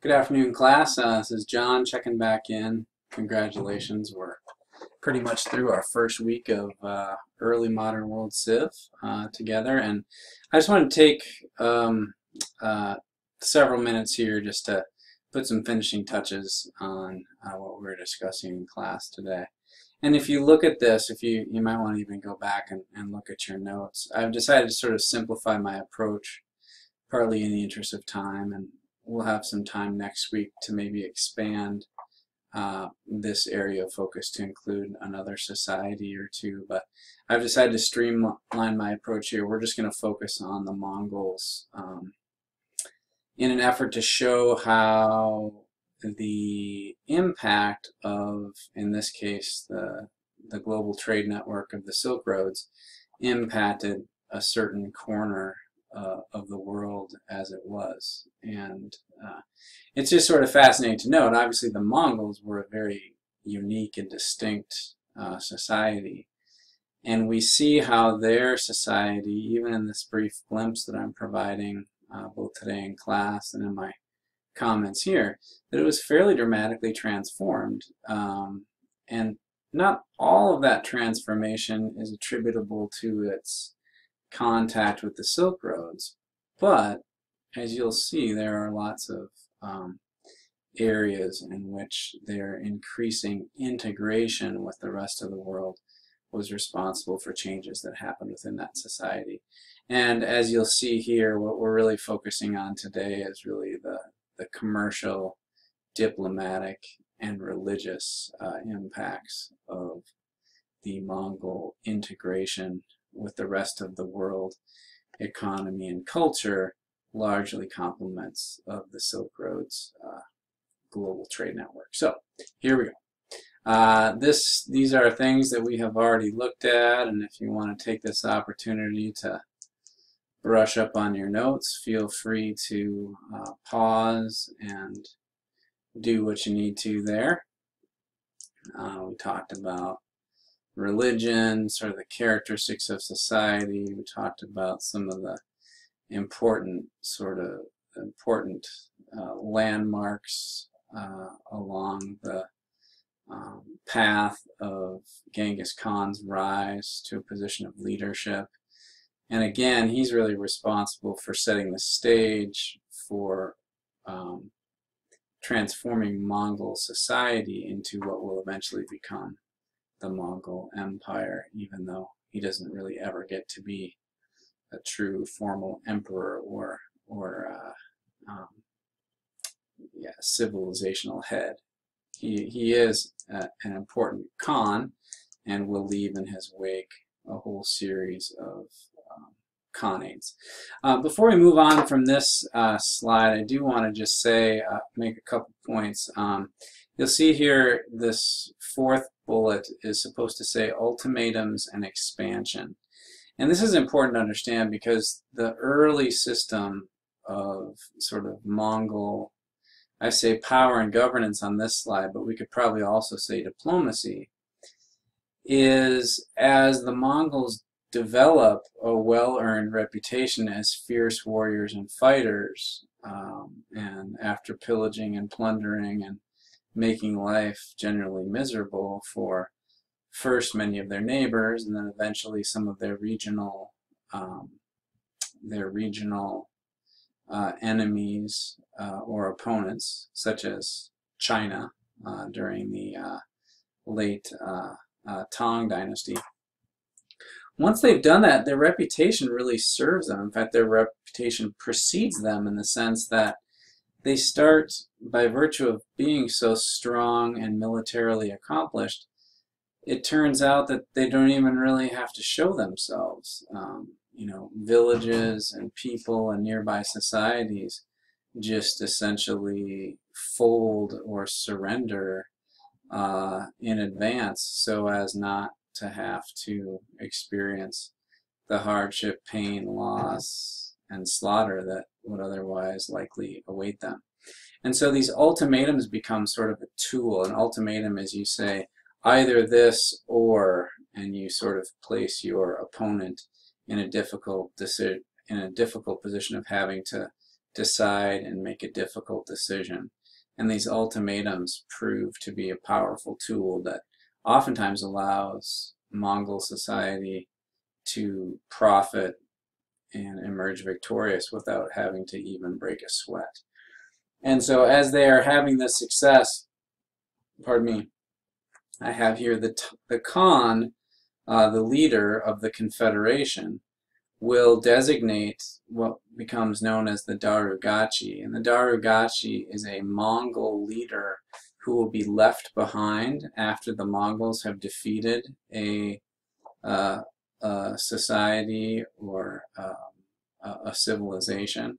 Good afternoon, class. This is John checking back in. Congratulations. We're pretty much through our first week of early modern world civ together. And I just want to take uh, several minutes here just to put some finishing touches on what we're discussing in class today. And if you look at this, if you might want to even go back and look at your notes. I've decided to sort of simplify my approach, partly in the interest of time, and we'll have some time next week to maybe expand this area of focus to include another society or two. But I've decided to streamline my approach here. We're just going to focus on the Mongols in an effort to show how the impact of, in this case, the global trade network of the Silk Roads impacted a certain corner of the world as it was. And it's just sort of fascinating to note. Obviously, the Mongols were a very unique and distinct society. And we see how their society, even in this brief glimpse that I'm providing both today in class and in my comments here, that it was fairly dramatically transformed. And not all of that transformation is attributable to its contact with the Silk Roads, but as you'll see, there are lots of areas in which their increasing integration with the rest of the world was responsible for changes that happened within that society. And as you'll see here, what we're really focusing on today is really the commercial, diplomatic, and religious impacts of the Mongol integration with the rest of the world economy and culture, largely complements of the Silk Road's global trade network. So here we go. These are things that we have already looked at, and if you want to take this opportunity to brush up on your notes, feel free to pause and do what you need to there. We talked about religion, sort of the characteristics of society. We talked about some of the important landmarks along the path of Genghis Khan's rise to a position of leadership. And again, he's really responsible for setting the stage for transforming Mongol society into what will eventually become the Mongol Empire, even though he doesn't really ever get to be a true formal emperor or civilizational head. He is an important Khan and will leave in his wake a whole series of Khanate. Before we move on from this slide, I do want to just say, make a couple points. You'll see here this fourth bullet is supposed to say ultimatums and expansion. And this is important to understand because the early system of sort of Mongol, I say power and governance on this slide, but we could probably also say diplomacy, is as the Mongols develop a well-earned reputation as fierce warriors and fighters, and after pillaging and plundering and making life generally miserable for first many of their neighbors and then eventually some of their regional enemies or opponents, such as China during the late Tang Dynasty. Once they've done that, their reputation really serves them. In fact, their reputation precedes them in the sense that they start, by virtue of being so strong and militarily accomplished, it turns out that they don't even really have to show themselves. Villages and people and nearby societies just essentially fold or surrender in advance so as not to have to experience the hardship, pain, loss, and slaughter that would otherwise likely await them. And so these ultimatums become sort of a tool. An ultimatum is you say either this or, and you sort of place your opponent in a difficult position of having to decide and make a difficult decision. And these ultimatums prove to be a powerful tool that oftentimes allows Mongol society to profit and emerge victorious without having to even break a sweat. And so as they are having this success, pardon me, I have here the Khan, the leader of the confederation, will designate what becomes known as the Darugachi. And the Darugachi is a Mongol leader who will be left behind after the Mongols have defeated a society or a civilization.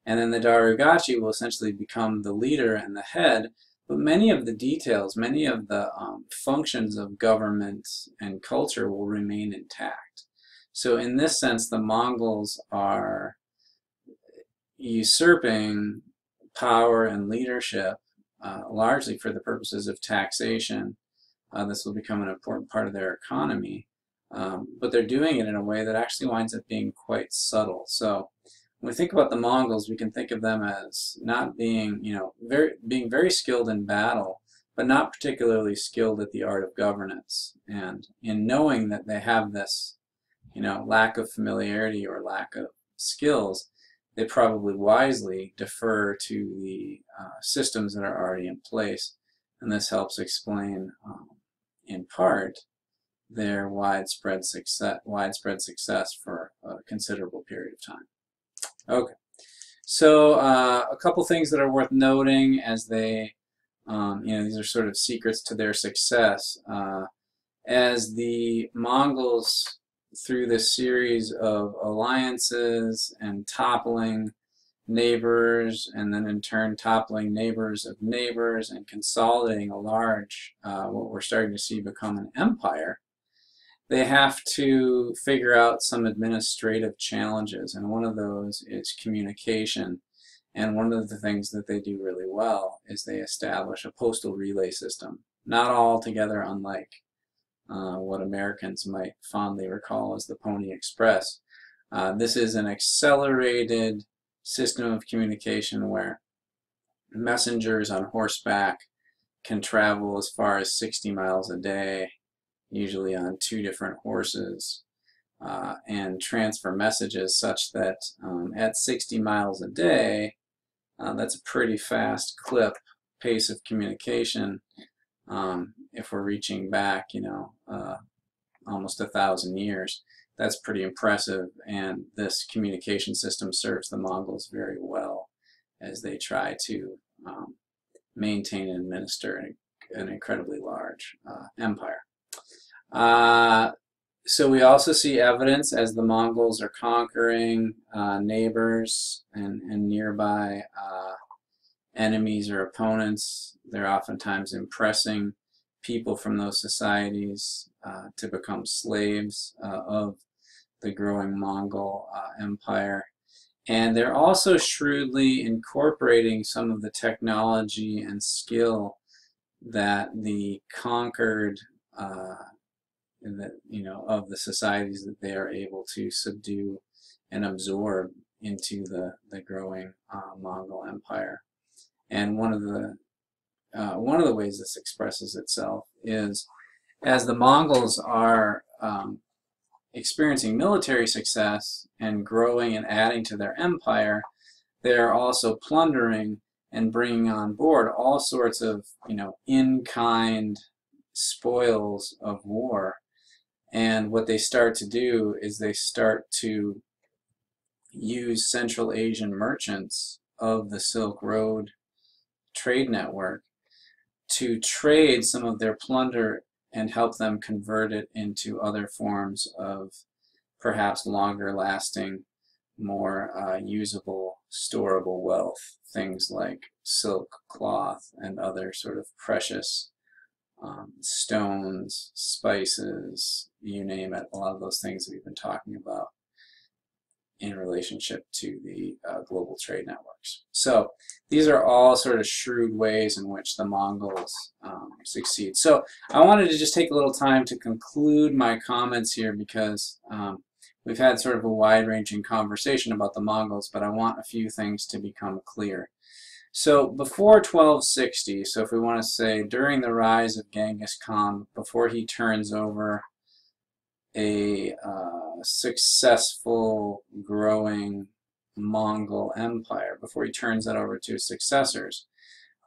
And then the Darugachi will essentially become the leader and the head, but many of the details, many of the functions of government and culture will remain intact. So in this sense, the Mongols are usurping power and leadership largely for the purposes of taxation. This will become an important part of their economy, but they're doing it in a way that actually winds up being quite subtle. So when we think about the Mongols, we can think of them as not being, being very skilled in battle, but not particularly skilled at the art of governance. And in knowing that they have this, lack of familiarity or lack of skills, they probably wisely defer to the systems that are already in place. And this helps explain, in part, their widespread success for a considerable period of time. Okay, so a couple things that are worth noting as they, these are sort of secrets to their success. As the Mongols, through this series of alliances and toppling neighbors, and then in turn toppling neighbors of neighbors and consolidating a large, what we're starting to see become an empire, they have to figure out some administrative challenges, and one of those is communication. And one of the things that they do really well is they establish a postal relay system, not altogether unlike what Americans might fondly recall as the Pony Express. This is an accelerated system of communication where messengers on horseback can travel as far as 60 miles a day, usually on 2 different horses, and transfer messages such that at 60 miles a day, that's a pretty fast pace of communication. If we're reaching back, almost 1,000 years, that's pretty impressive, and this communication system serves the Mongols very well as they try to maintain and administer an incredibly large empire. So we also see evidence as the Mongols are conquering neighbors and nearby enemies or opponents. They're oftentimes impressing people from those societies to become slaves of the growing Mongol empire. And they're also shrewdly incorporating some of the technology and skill that the conquered of the societies that they are able to subdue and absorb into the growing Mongol empire. And one of the ways this expresses itself is as the Mongols are experiencing military success and growing and adding to their empire, they're also plundering and bringing on board all sorts of in-kind spoils of war. And what they start to do is they start to use Central Asian merchants of the Silk Road trade network to trade some of their plunder and help them convert it into other forms of perhaps longer lasting, more usable, storable wealth, things like silk, cloth, and other sort of precious stones, spices, you name it, a lot of those things that we've been talking about in relationship to the global trade networks. So these are all sort of shrewd ways in which the Mongols succeed. So I wanted to just take a little time to conclude my comments here because we've had sort of a wide-ranging conversation about the Mongols, but I want a few things to become clear. So before 1260, so if we want to say during the rise of Genghis Khan, before he turns over a successful, growing Mongol empire, before he turns that over to his successors,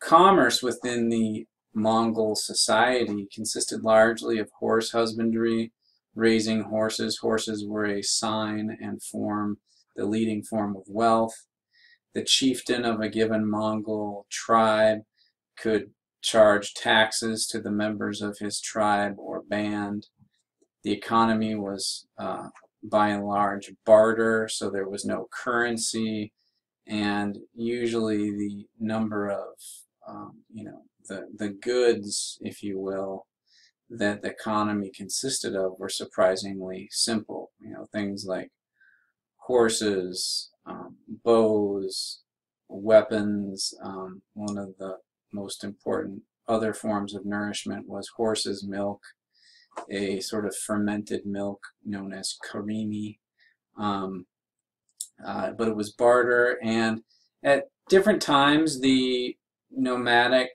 commerce within the Mongol society consisted largely of horse husbandry, raising horses. Horses were a sign and form, the leading form of wealth. The chieftain of a given Mongol tribe could charge taxes to the members of his tribe or band. The economy was by and large barter, so there was no currency, and usually the number of the goods, if you will, that the economy consisted of were surprisingly simple. Things like horses, bows, weapons. One of the most important other forms of nourishment was horse's milk, a sort of fermented milk known as karimi. But it was barter, and at different times the nomadic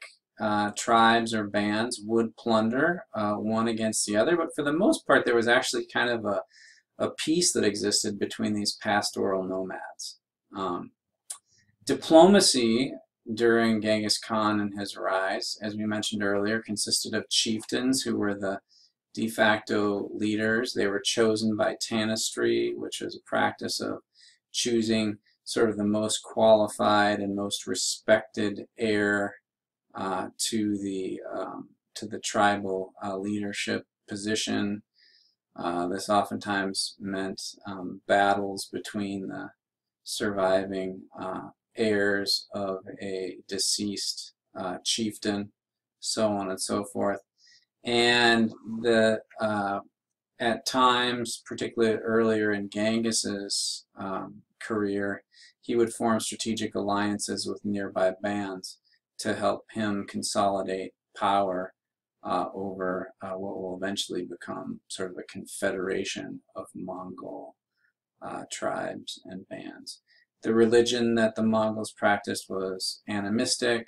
tribes or bands would plunder one against the other, but for the most part there was actually kind of a peace that existed between these pastoral nomads. Diplomacy during Genghis Khan and his rise, as we mentioned earlier, consisted of chieftains who were the de facto leaders. They were chosen by tanistry, which was a practice of choosing sort of the most qualified and most respected heir to the tribal leadership position. This oftentimes meant battles between the surviving heirs of a deceased chieftain, so on and so forth. And at times, particularly earlier in Genghis's career, he would form strategic alliances with nearby bands to help him consolidate power over what will eventually become sort of a confederation of Mongol tribes and bands. The religion that the Mongols practiced was animistic.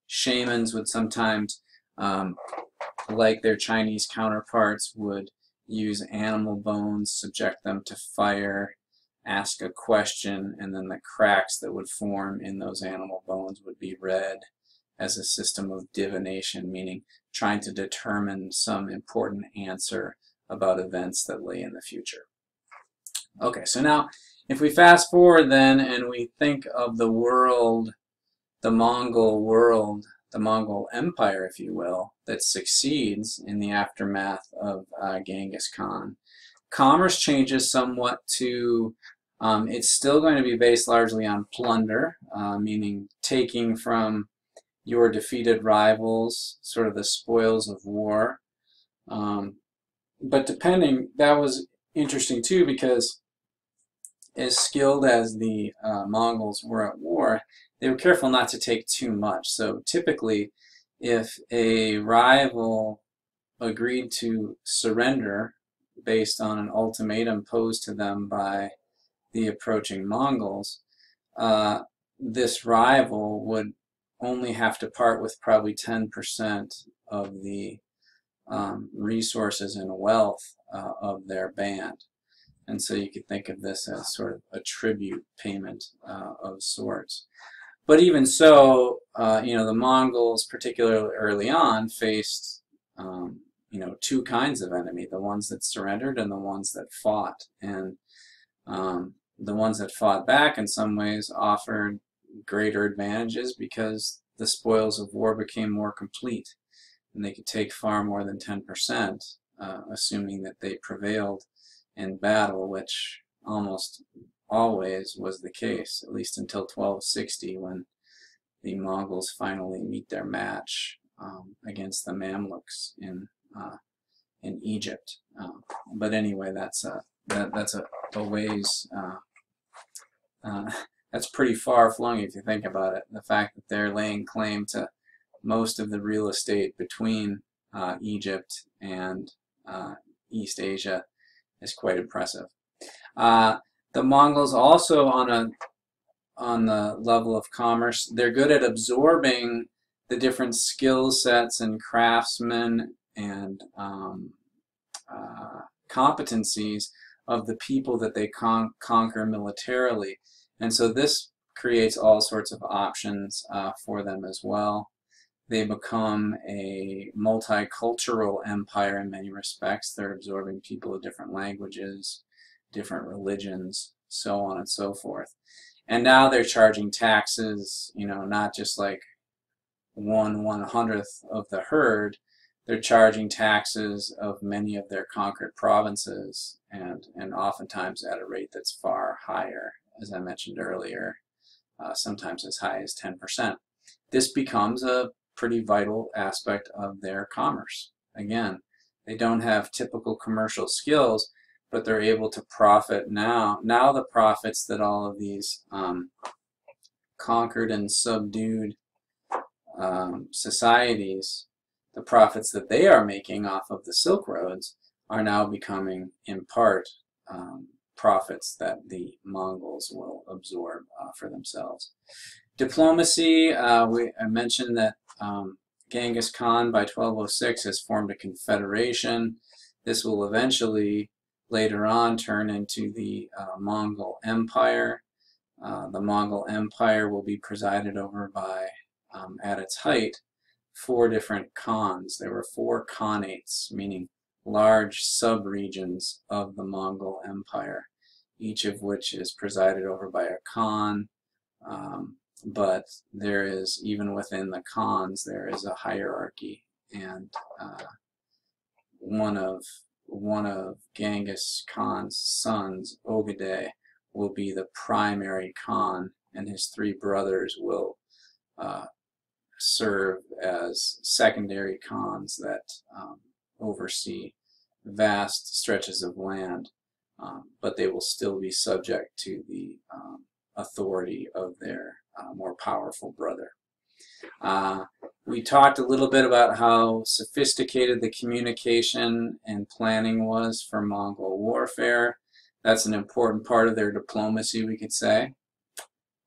Shamans would sometimes, like their Chinese counterparts, would use animal bones, subject them to fire, ask a question, and then the cracks that would form in those animal bones would be read as a system of divination, meaning trying to determine some important answer about events that lay in the future. Okay, so now if we fast forward then and we think of the world, the Mongol Empire, if you will, that succeeds in the aftermath of Genghis Khan, commerce changes somewhat to, it's still going to be based largely on plunder, meaning taking from your defeated rivals, sort of the spoils of war. But that was interesting too, because as skilled as the Mongols were at war, they were careful not to take too much. So typically, if a rival agreed to surrender based on an ultimatum posed to them by the approaching Mongols, this rival would only have to part with probably 10% of the resources and wealth of their band. And so you could think of this as sort of a tribute payment of sorts. But even so, the Mongols, particularly early on, faced two kinds of enemy: the ones that surrendered and the ones that fought. And the ones that fought back in some ways offered greater advantages because the spoils of war became more complete, and they could take far more than 10%, assuming that they prevailed in battle, which almost always was the case, at least until 1260, when the Mongols finally meet their match against the Mamluks in Egypt. But anyway, that's a ways. That's pretty far-flung if you think about it. The fact that they're laying claim to most of the real estate between Egypt and East Asia is quite impressive. The Mongols also on the level of commerce, they're good at absorbing the different skill sets and craftsmen and competencies of the people that they conquer militarily. And so this creates all sorts of options for them as well. They become a multicultural empire in many respects. They're absorbing people of different languages, different religions, so on and so forth. And now they're charging taxes, you know, not just like 1/100th of the herd. They're charging taxes of many of their conquered provinces, and oftentimes at a rate that's far higher, as I mentioned earlier, sometimes as high as 10%. This becomes a pretty vital aspect of their commerce. Again, they don't have typical commercial skills, but they're able to profit now. Now the profits that all of these conquered and subdued societies, the profits that they are making off of the Silk Roads are now becoming, in part, profits that the Mongols will absorb for themselves. Diplomacy, I mentioned that Genghis Khan by 1206 has formed a confederation. This will eventually, later on, turn into the Mongol Empire. The Mongol Empire will be presided over by, at its height, 4 different khans. There were 4 khanates, meaning large sub-regions of the Mongol Empire, each of which is presided over by a khan. But there is, even within the khans, there is a hierarchy, and one of Genghis Khan's sons, Ogedei, will be the primary khan, and his 3 brothers will serve as secondary khans that oversee vast stretches of land, but they will still be subject to the authority of their more powerful brother. We talked a little bit about how sophisticated the communication and planning was for Mongol warfare. That's an important part of their diplomacy, we could say.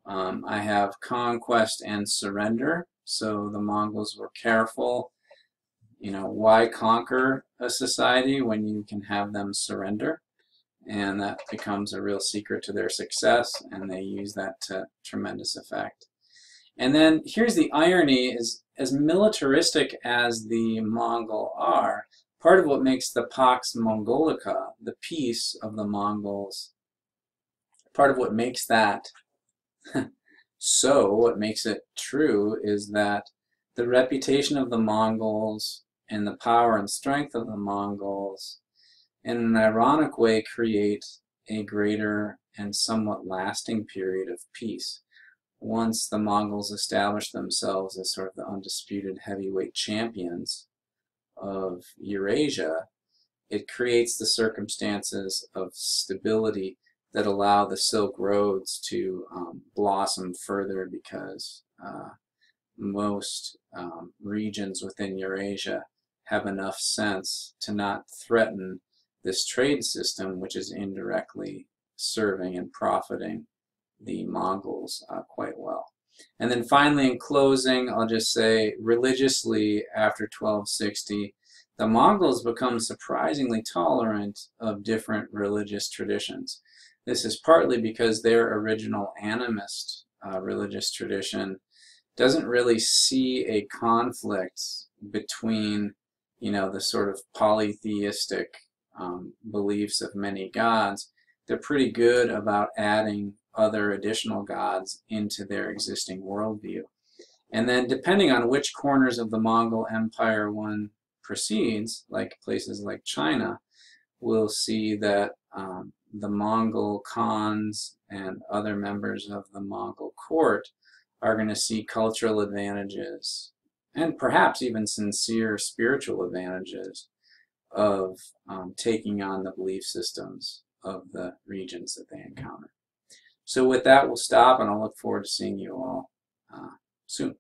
I have conquest and surrender. So the Mongols were careful. You know, why conquer a society when you can have them surrender? And that becomes a real secret to their success, and they use that to tremendous effect. And then here's the irony, is as militaristic as the Mongol are, part of what makes the Pax Mongolica, the peace of the Mongols, part of what makes that so, what makes it true is that the reputation of the Mongols and the power and strength of the Mongols, in an ironic way, create a greater and somewhat lasting period of peace. Once the Mongols establish themselves as sort of the undisputed heavyweight champions of Eurasia, it creates the circumstances of stability that allow the Silk Roads to blossom further, because most regions within Eurasia have enough sense to not threaten this trade system, which is indirectly serving and profiting the Mongols quite well. And then finally, in closing, I'll just say, religiously, after 1260, the Mongols become surprisingly tolerant of different religious traditions. This is partly because their original animist religious tradition doesn't really see a conflict between, you know, the sort of polytheistic beliefs of many gods. They're pretty good about adding other additional gods into their existing worldview. And then depending on which corners of the Mongol Empire one proceeds, like places like China, we'll see that the Mongol Khans and other members of the Mongol court are going to see cultural advantages, and perhaps even sincere spiritual advantages, of taking on the belief systems of the regions that they encounter. So with that, we'll stop, and I'll look forward to seeing you all soon.